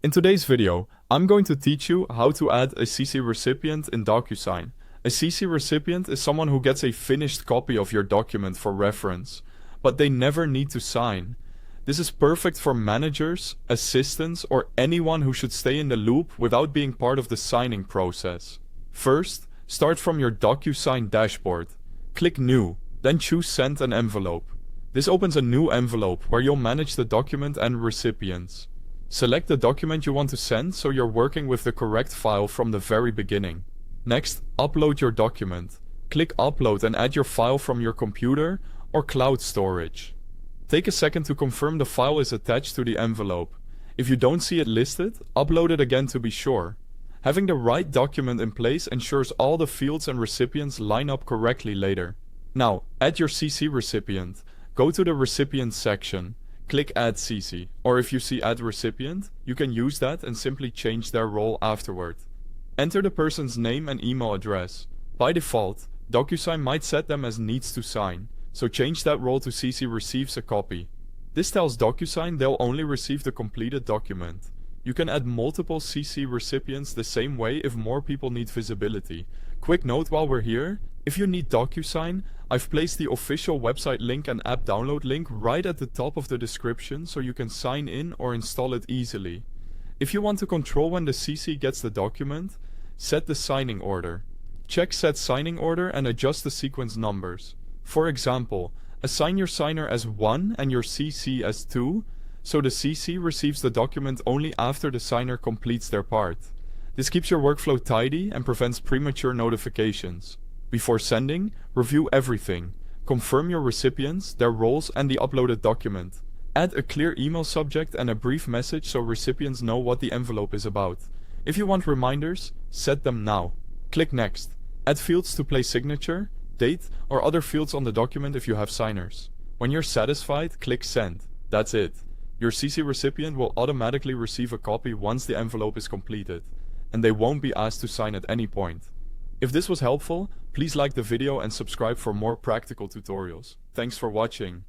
In today's video, I'm going to teach you how to add a CC recipient in DocuSign. A CC recipient is someone who gets a finished copy of your document for reference, but they never need to sign. This is perfect for managers, assistants, or anyone who should stay in the loop without being part of the signing process. First, start from your DocuSign dashboard. Click New, then choose Send an envelope. This opens a new envelope where you'll manage the document and recipients. Select the document you want to send so you're working with the correct file from the very beginning. Next, upload your document. Click Upload and add your file from your computer or cloud storage. Take a second to confirm the file is attached to the envelope. If you don't see it listed, upload it again to be sure. Having the right document in place ensures all the fields and recipients line up correctly later. Now, add your CC recipient. Go to the Recipients section. Click Add CC, or if you see Add Recipient, you can use that and simply change their role afterward. Enter the person's name and email address. By default, DocuSign might set them as needs to sign, so change that role to CC receives a copy. This tells DocuSign they'll only receive the completed document. You can add multiple CC recipients the same way if more people need visibility. Quick note while we're here, if you need DocuSign, I've placed the official website link and app download link right at the top of the description so you can sign in or install it easily. If you want to control when the CC gets the document, set the signing order. Check Set Signing Order and adjust the sequence numbers. For example, assign your signer as 1 and your CC as 2, so the CC receives the document only after the signer completes their part. This keeps your workflow tidy and prevents premature notifications. Before sending, review everything. Confirm your recipients, their roles, and the uploaded document. Add a clear email subject and a brief message so recipients know what the envelope is about. If you want reminders, set them now. Click Next. Add fields to place signature, date, or other fields on the document if you have signers. When you're satisfied, click Send. That's it. Your CC recipient will automatically receive a copy once the envelope is completed, and they won't be asked to sign at any point. If this was helpful, please like the video and subscribe for more practical tutorials. Thanks for watching.